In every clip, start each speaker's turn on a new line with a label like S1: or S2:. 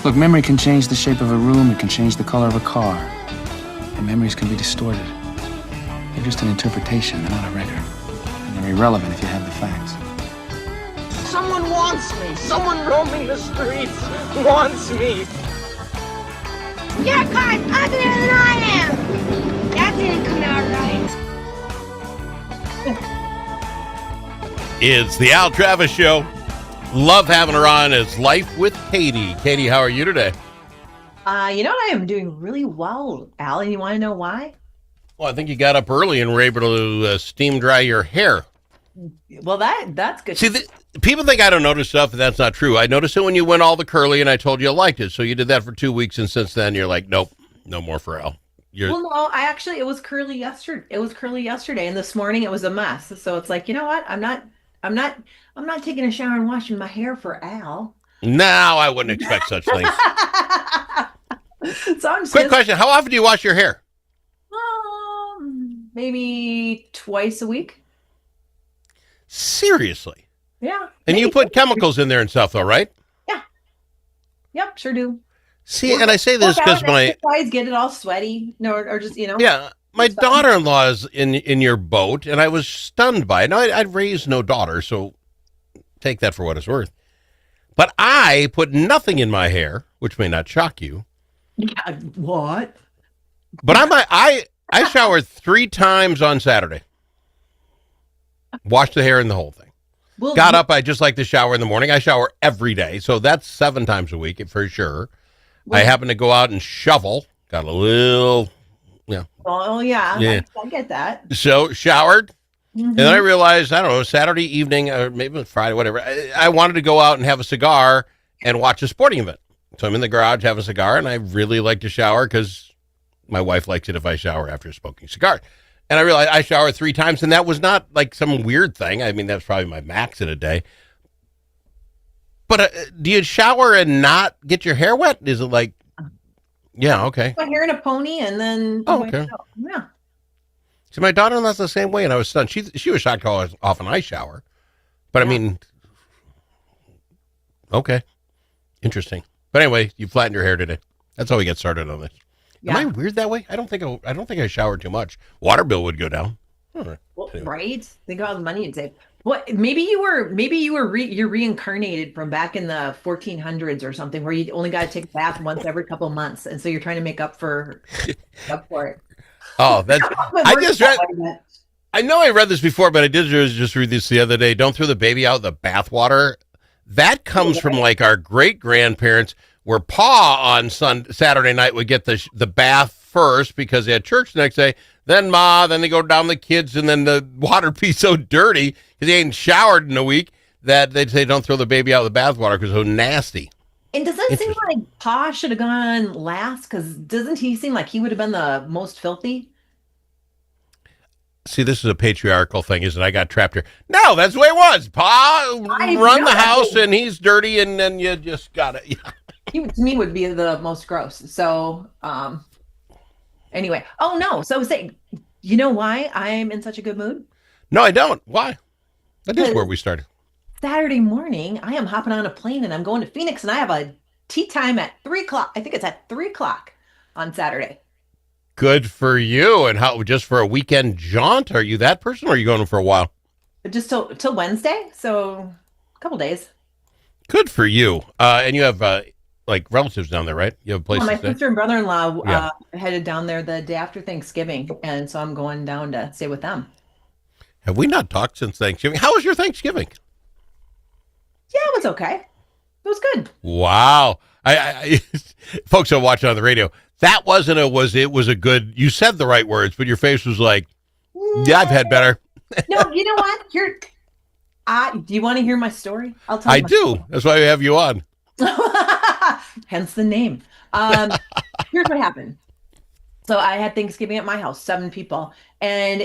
S1: Look, memory can change the shape of a room, it can change the color of a car. And memories can be distorted. They're just an interpretation, they're not a record. And they're irrelevant if you have the facts.
S2: Someone wants me. Someone roaming the streets wants me.
S3: Your car's uglier than I am. That didn't come out right.
S4: It's the Al Travis Show. Love having her on as Life with Katie. Katie, how are you today?
S5: You know what? I am doing really well, Al, and you want to know why?
S4: Well, I think you got up early and were able to steam dry your hair.
S5: Well, that's good.
S4: See, people think I don't notice stuff, and that's not true. I noticed it when you went all the curly, and I told you I liked it. So you did that for 2 weeks, and since then, you're like, nope, no more for Al.
S5: Well, no, it was curly yesterday. It was curly yesterday, and this morning it was a mess. So it's like, you know what? I'm not taking a shower and washing my hair for Al.
S4: No, I wouldn't expect such things.
S5: So I'm
S4: Quick question: how often do you wash your hair?
S5: Maybe twice a week.
S4: Seriously?
S5: Yeah.
S4: And you put chemicals in there and stuff, though, right?
S5: Yeah. Yep, sure do.
S4: See, and I say this because my
S5: guys get it all sweaty, or just
S4: Yeah, my daughter-in-law is in your boat, and I was stunned by it. Now, I'd raised no daughter, so take that for what it's worth. But I put nothing in my hair, which may not shock you.
S5: Yeah, what?
S4: But I showered 3 times on Saturday. Washed the hair and the whole thing.
S5: Well,
S4: Got up, I just like to shower in the morning. I shower every day, so that's 7 times a week for sure. I happen to go out and shovel. Got a little,
S5: Oh, yeah. I get that.
S4: So showered, and then I realized, I don't know, Saturday evening, or maybe Friday, whatever, I wanted to go out and have a cigar and watch a sporting event. So I'm in the garage having a cigar, and I really like to shower because my wife likes it if I shower after smoking cigars. And I realized I showered 3 times, and that was not like some weird thing. I mean, that's probably my max in a day. But do you shower and not get your hair wet? Is it like, yeah, okay.
S5: My hair in a pony, and then
S4: okay.
S5: Yeah.
S4: See, my daughter-in-law's the same way, and I was stunned. She was shocked how often I shower. But, I mean, okay. Interesting. But anyway, you flattened your hair today. That's how we get started on this.
S5: Yeah.
S4: Am I weird that way? I don't think I showered too much. Water bill would go down.
S5: Well, right? Think about all the money you'd save. What? Maybe you're reincarnated from back in the 1400s or something, where you only got to take a bath once every couple of months, and so you're trying to make up for it.
S4: Oh, that's. I know I read this before, but I did just read this the other day. Don't throw the baby out in the bathwater. That comes from like our great grandparents, where Pa on Saturday night would get the bath first because they had church the next day. Then Ma, then they go down the kids, and then the water be so dirty because they ain't showered in a week that they'd say don't throw the baby out of the bathwater because it's so nasty.
S5: And does that seem like Pa should have gone last? Because doesn't he seem like he would have been the most filthy?
S4: See, this is a patriarchal thing, isn't it? I got trapped here. No, that's the way it was. Pa run the house, and he's dirty, and then you just got it. Yeah.
S5: He, to me, would be the most gross. So, anyway. Oh, no. So I was saying, you know why I'm in such a good mood?
S4: No, I don't. Why? That is where we started.
S5: Saturday morning, I am hopping on a plane, and I'm going to Phoenix, and I have a tea time at 3 o'clock. I think it's at 3 o'clock on Saturday.
S4: Good for you. And how, just for a weekend jaunt? Are you that person, or are you going for a while?
S5: Just till Wednesday. So a couple days.
S4: Good for you. And you have like relatives down there, right? You have a place.
S5: My sister and brother-in-law headed down there the day after Thanksgiving, and so I'm going down to stay with them.
S4: Have we not talked since Thanksgiving? How was your Thanksgiving?
S5: Yeah, it was okay. It was good.
S4: Wow. I folks are watching on the radio. That it was a good, you said the right words, but your face was like, yeah, I've had better.
S5: No, you know what? Do you want to hear my story? I'll tell you.
S4: I do. Story. That's why we have you on.
S5: Hence the name. Here's what happened. So I had Thanksgiving at my house, 7 people. And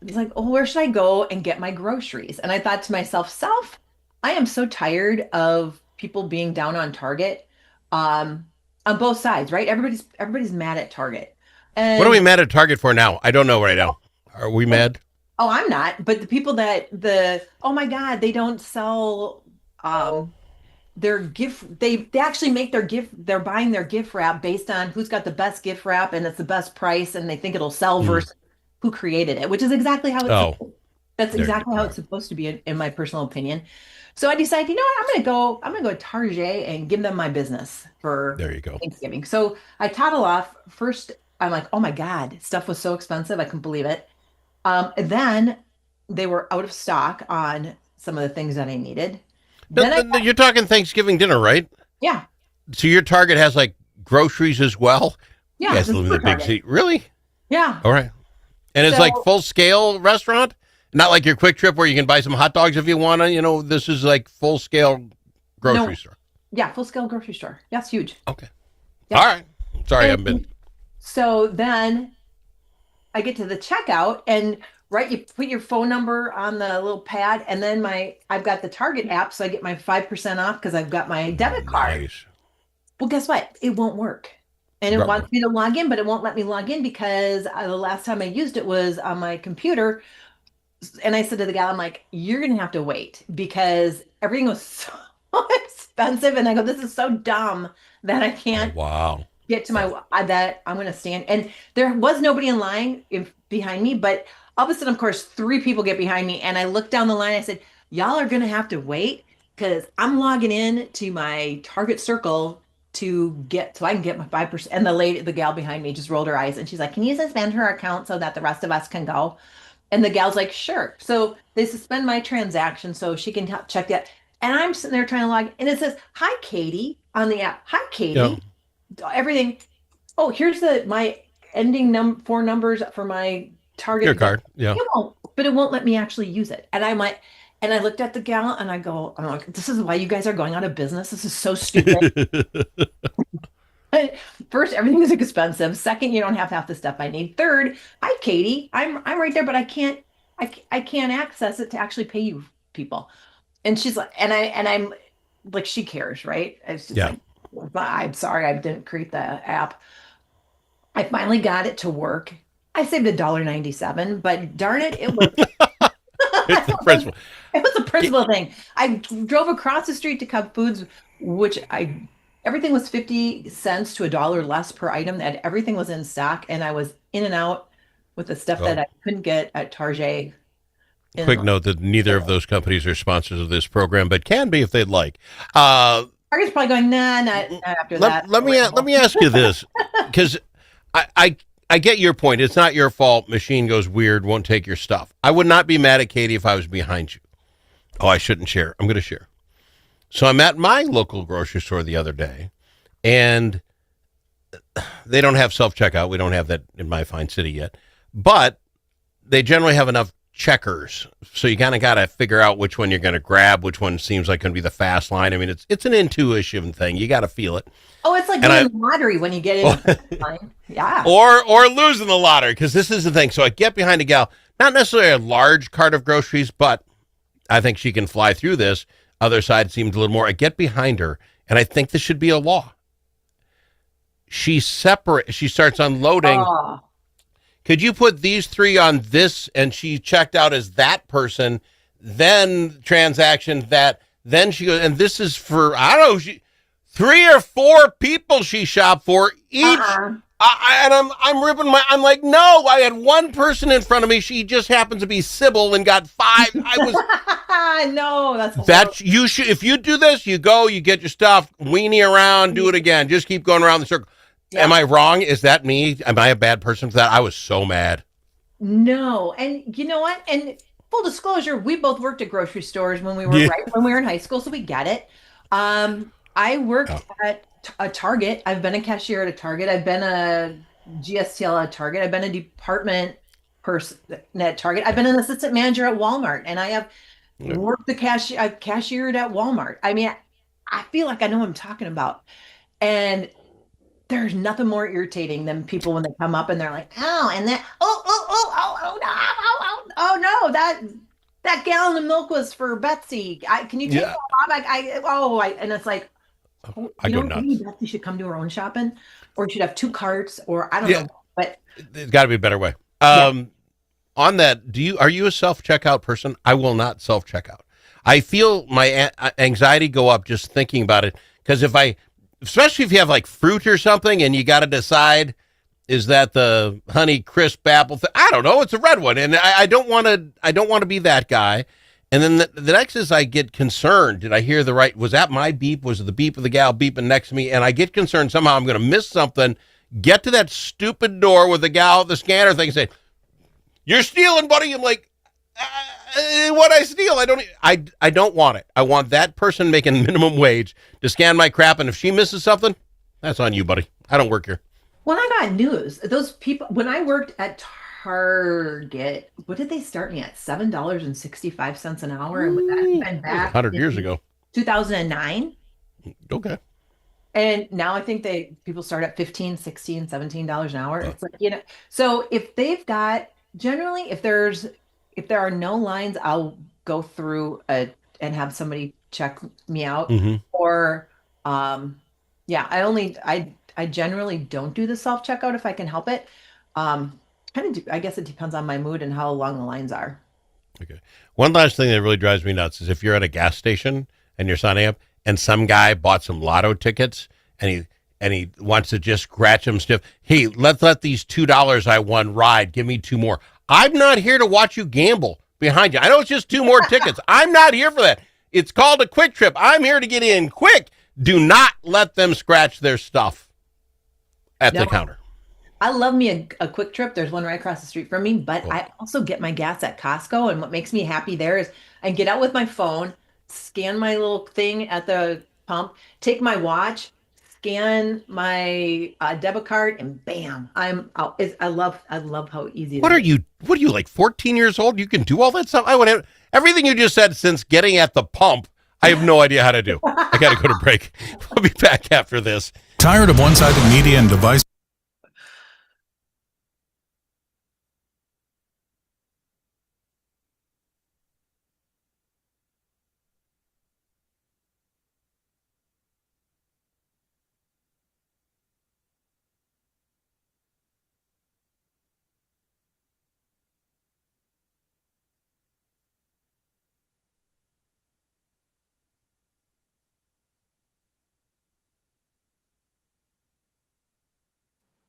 S5: it's like, oh, where should I go and get my groceries? And I thought to myself, I am so tired of people being down on Target on both sides, right? Everybody's mad at Target. And
S4: what are we mad at Target for now? I don't know right now. Are we mad?
S5: Oh, I'm not. But the people oh my God, they don't sell their gift, they actually make their gift, they're buying their gift wrap based on who's got the best gift wrap and it's the best price and they think it'll sell versus who created it, which is exactly how it's that's exactly how it's supposed to be in my personal opinion. So I decided, you know what, I'm gonna go to Target and give them my business for
S4: There you go.
S5: Thanksgiving. So I toddle off. First, I'm like, oh my God, stuff was so expensive, I couldn't believe it. And then they were out of stock on some of the things that I needed.
S4: You're talking Thanksgiving dinner, right?
S5: Yeah.
S4: So your Target has like groceries as well?
S5: Yeah.
S4: You guys live in the big city. Really?
S5: Yeah.
S4: All right. And it's
S5: So-
S4: like full scale restaurant? Not like your Quick Trip where you can buy some hot dogs if you want to. You know, this is like full scale grocery store.
S5: Yeah, full scale grocery store. That's huge.
S4: Okay.
S5: Yeah.
S4: All right. Sorry, I've been.
S5: So then I get to the checkout and you put your phone number on the little pad and then I've got the Target app, so I get my 5% off because I've got my debit card.
S4: Nice.
S5: Well, guess what? It won't work. And it
S4: Right.
S5: wants me to log in, but it won't let me log in because the last time I used it was on my computer. And I said to the gal, I'm like, you're going to have to wait because everything was so expensive. And I go, this is so dumb that I can't
S4: Wow.
S5: get to that I'm going to stand. And there was nobody in line behind me, but all of a sudden, of course, 3 people get behind me. And I looked down the line. I said, y'all are going to have to wait because I'm logging in to my Target Circle so I can get my 5%. And the gal behind me just rolled her eyes and she's like, can you suspend her account so that the rest of us can go? And the gal's like, sure. So they suspend my transaction so she can check that. And I'm sitting there trying to log, and it says, hi, Katie, on the app. Hi, Katie. Yeah. Everything. Oh, here's my ending 4 numbers for my Target.
S4: Your card. Yeah.
S5: But it won't let me actually use it. And I'm like, and I looked at the gal and I'm like, this is why you guys are going out of business. This is so stupid. First, everything is expensive. Second, you don't have half the stuff I need. Third, hi, Katie. I'm right there, but I can't access it to actually pay you people. And she's like, and I'm like, she cares, right? It's just like, I'm sorry, I didn't create the app. I finally got it to work. I saved $1.97, but darn it, it was
S4: It's the principle.
S5: It was a principal thing. I drove across the street to Cub Foods, which everything was 50 cents to $1 less per item. That everything was in stock, and I was in and out with the stuff that I couldn't get at Target.
S4: Quick note that neither of those companies are sponsors of this program, but can be if they'd like.
S5: Target's probably going, nah, not after that.
S4: Let me ask you this, because I get your point. It's not your fault. Machine goes weird, won't take your stuff. I would not be mad at Katie if I was behind you. Oh, I shouldn't share. I'm going to share. So I'm at my local grocery store the other day, and they don't have self-checkout. We don't have that in my fine city yet, but they generally have enough checkers. So you kind of got to figure out which one you're going to grab, which one seems like going to be the fast line. I mean, it's an intuition thing. You got to feel it.
S5: Oh, it's like winning the lottery when you get in the line. Yeah.
S4: Or losing the lottery, because this is the thing. So I get behind a gal, not necessarily a large cart of groceries, but I think she can fly through this. Other side seems a little more. I get behind her, and I think this should be a law. She starts unloading.
S5: Oh.
S4: Could you put these 3 on this? And she checked out as that person, then transaction that, then she goes, and this is for, I don't know, 3 or 4 people she shopped for each. And I'm like, no, I had one person in front of me. She just happens to be Sybil and got 5. I was
S5: no, that's
S4: that you should, if you do this, you go, you get your stuff, weenie around, do it again. Just keep going around the circle. Yeah. Am I wrong? Is that me? Am I a bad person for that? I was so mad.
S5: No. And you know what? And full disclosure, we both worked at grocery stores when we were when we were in high school, so we get it. I worked at a Target. I've been a cashier at a Target. I've been a GSTL at Target. I've been a department person at Target. I've been an assistant manager at Walmart, and I have worked I've cashiered at Walmart. I mean, I feel like I know what I'm talking about. And there's nothing more irritating than people when they come up and they're like, oh, and that, no, that gallon of milk was for Betsy. Can you take that off? And it's like,
S4: I go nuts.
S5: Maybe Betsy should come do her own shopping, or should have 2 carts, or I don't know. But
S4: there's got to be a better way. On that, are you a self-checkout person? I will not self-checkout. I feel my anxiety go up just thinking about it. Because especially if you have like fruit or something and you got to decide, is that the Honey Crisp apple? I don't know. It's a red one. And I don't want to be that guy. And then the next is I get concerned. Did I hear the right? Was that my beep? Was it the beep of the gal beeping next to me? And I get concerned somehow I'm going to miss something. Get to that stupid door with the gal, the scanner thing, and say, "You're stealing, buddy." I'm like, what I steal? I don't want it. I want that person making minimum wage to scan my crap. And if she misses something, that's on you, buddy. I don't work here.
S5: Well, I got news. Those people, when I worked at Target, what did they start me at? $7.65 an hour. And would that have been back
S4: 100 years ago.
S5: 2009?
S4: Okay.
S5: And now I think people start at 15, 16, $17 an hour. It's like, so if they've got generally, if there are no lines, I'll go through and have somebody check me out.
S4: Mm-hmm.
S5: Or I generally don't do the self checkout if I can help it. I guess it depends on my mood and how long the lines are.
S4: Okay. One last thing that really drives me nuts is if you're at a gas station and you're signing up and some guy bought some lotto tickets and he wants to just scratch them stiff. Hey, let's let these $2 I won ride. Give me 2 more. I'm not here to watch you gamble behind you. I know it's just 2 more tickets. I'm not here for that. It's called a quick trip. I'm here to get in quick. Do not let them scratch their stuff at the counter.
S5: I love me a quick trip. There's one right across the street from me, but I also get my gas at Costco. And what makes me happy there is I get out with my phone, scan my little thing at the pump, take my watch, scan my debit card, and bam, I'm out. I love how easy it is.
S4: What are you, like 14 years old? You can do all that stuff? I would have everything you just said since getting at the pump. I have no idea how to do. I got to go to break. We'll be back after this.
S6: Tired of one-sided media and device?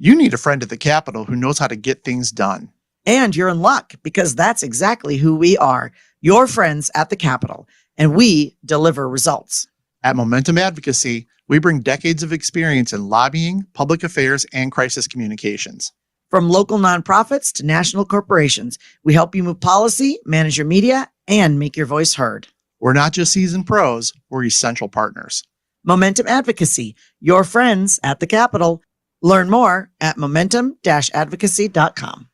S7: You need a friend at the Capitol who knows how to get things done.
S8: And you're in luck because that's exactly who we are, your friends at the Capitol, and we deliver results.
S7: At Momentum Advocacy, we bring decades of experience in lobbying, public affairs, and crisis communications.
S8: From local nonprofits to national corporations, we help you move policy, manage your media, and make your voice heard.
S7: We're not just seasoned pros, we're essential partners.
S8: Momentum Advocacy, your friends at the Capitol. Learn more at momentum-advocacy.com.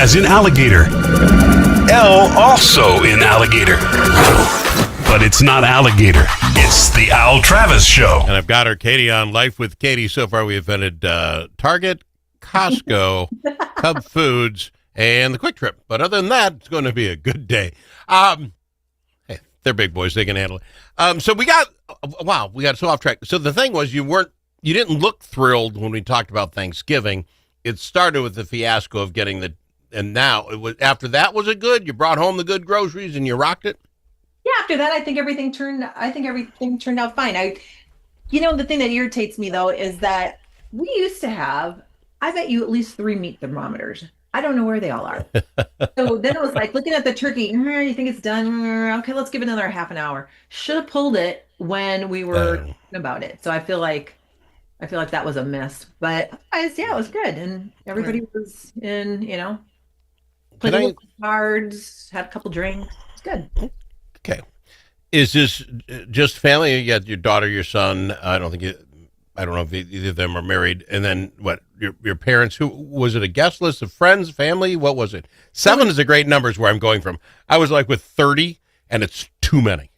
S6: as in alligator. L also in alligator. But it's not alligator. It's the Al Travis Show.
S4: And I've got her, Katie, on Life with Katie. So far, we've vetted Target, Costco, Cub Foods, and the Quick Trip. But other than that, it's going to be a good day. Hey, they're big boys. They can handle it. So we got so off track. So the thing was, you didn't look thrilled when we talked about Thanksgiving. It started with the fiasco of getting and now it was, after that, was it good? You brought home the good groceries and you rocked it?
S5: Yeah, after that, I think everything turned out fine. The thing that irritates me though is that we used to have, I bet you, at least 3 meat thermometers. I don't know where they all are. So then it was like looking at the turkey. You think it's done? Okay, let's give it another half an hour. Should have pulled it when we were talking about it. So I feel like that was a miss. But yeah, it was good, and everybody was in. Played cards, had a couple drinks. It's good.
S4: Okay. Is this just family? You got your daughter, your son. I don't know if either of them are married. And then what? Your parents? Who was it? A guest list of friends, family? What was it? 7 is a great number. Is where I'm going from. I was like with 30, and it's too many.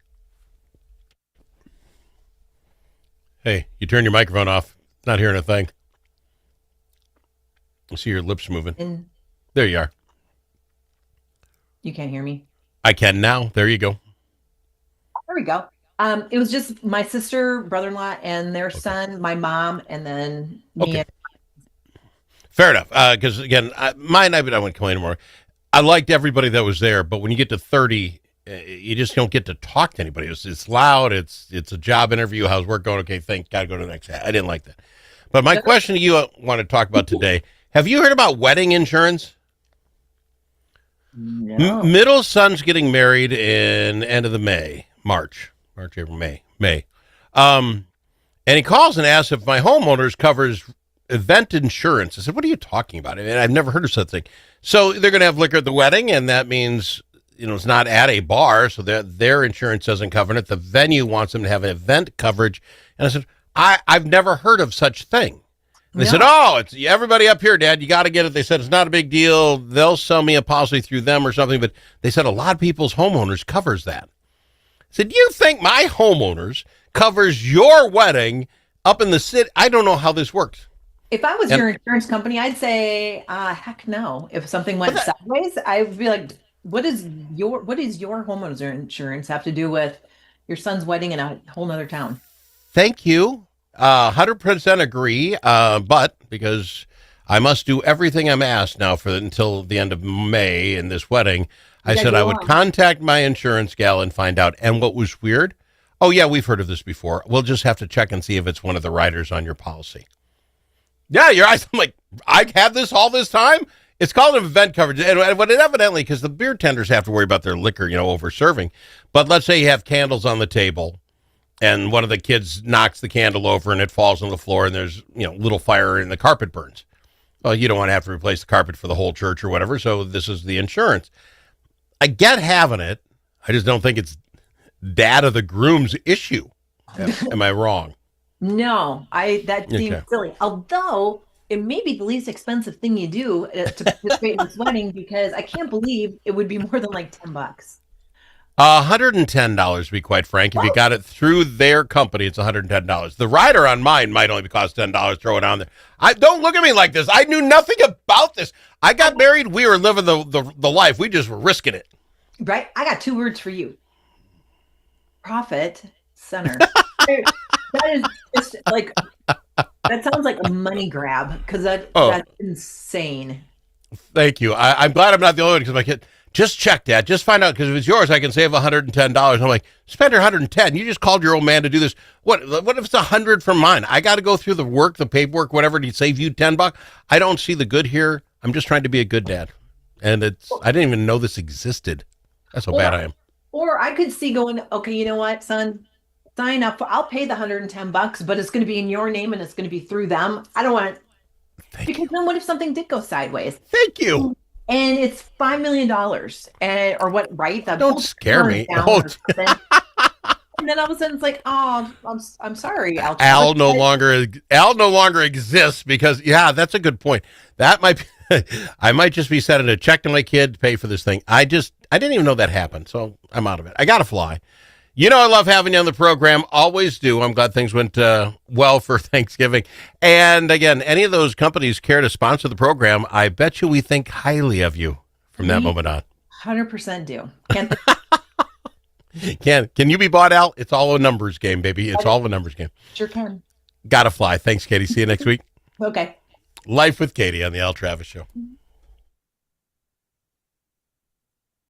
S4: Hey, you turn your microphone off. Not hearing a thing. I see your lips moving. There you are.
S5: You can't hear me?
S4: I can now. There you go.
S5: There we go. It was just my sister, brother-in-law, and their son, my mom, and then me.
S4: Okay. Fair enough. Because again, I wouldn't complain anymore. I liked everybody that was there, but when you get to 30, you just don't get to talk to anybody. It's loud. It's a job interview. How's work going? Okay, thanks. Got to go to the next. I didn't like that. But my question to you, I want to talk about today. Have you heard about wedding insurance?
S5: No.
S4: Middle son's getting married in end of the March, April, May. And he calls and asks if my homeowners covers event insurance. I said, what are you talking about? I mean, I've never heard of such a thing. So they're going to have liquor at the wedding, and that means, it's not at a bar, so their insurance doesn't cover it. The venue wants them to have an event coverage. And I said, I've never heard of such thing. And they said, it's everybody up here, Dad. You got to get it. They said, it's not a big deal. They'll sell me a policy through them or something. But they said a lot of people's homeowners covers that. I said, you think my homeowners covers your wedding up in the city? I don't know how this works.
S5: If I was your insurance company, I'd say, heck no. If something went sideways, I would be like, what does your homeowner's insurance have to do with your son's wedding in a whole nother town?
S4: Thank you. 100% agree. But because I must do everything I'm asked now until the end of May in this wedding, I said I would contact my insurance gal and find out. And what was weird? Oh yeah, we've heard of this before. We'll just have to check and see if it's one of the riders on your policy. Yeah, your eyes. I'm like, I have this all this time. It's called an event coverage, and it evidently, because the beer tenders have to worry about their liquor, over serving. But let's say you have candles on the table, and one of the kids knocks the candle over, and it falls on the floor, and there's little fire, and the carpet burns. Well, you don't want to have to replace the carpet for the whole church or whatever. So this is the insurance. I get having it. I just don't think it's dad of the groom's issue. Am I wrong?
S5: No, that seems silly. Although it may be the least expensive thing you do to participate in this wedding, because I can't believe it would be more than like $10.
S4: $110, to be quite frank. If you got it through their company, it's $110. The rider on mine might only cost $10. Throw it on there. Don't look at me like this. I knew nothing about this. I got married. We were living the life. We just were risking it.
S5: Right. I got 2 words for you. Profit center. That is just like, that sounds like a money grab, because that's insane.
S4: Thank you. I'm glad I'm not the only one, because my kid, just check that. Just find out, because if it's yours, I can save $110. I'm like, spend $110. You just called your old man to do this. What if it's $100 from mine? I got to go through the paperwork, whatever, to save you $10. I don't see the good here. I'm just trying to be a good dad. And I didn't even know this existed. That's how bad I am.
S5: Or I could see going, okay, you know what, son? Sign up. I'll pay the $110, but it's going to be in your name and it's going to be through them. I don't want it. Because then what if something did go sideways?
S4: Thank you.
S5: And it's $5 million, or what? Right?
S4: Don't scare me.
S5: And then all of a sudden it's like, oh, I'm sorry, Al.
S4: Al no longer exists because that's a good point. That might be, I might just be sending a check to my kid to pay for this thing. I didn't even know that happened, so I'm out of it. I gotta fly. You know I love having you on the program. Always do. I'm glad things went well for Thanksgiving. And again, any of those companies care to sponsor the program, I bet you we think highly of you from that moment on.
S5: 100% do.
S4: Can you be bought out? It's all a numbers game, baby. It's all a numbers game.
S5: Sure can.
S4: Gotta fly. Thanks, Katie. See you next week.
S5: Okay.
S4: Life with Katie on the Al Travis Show.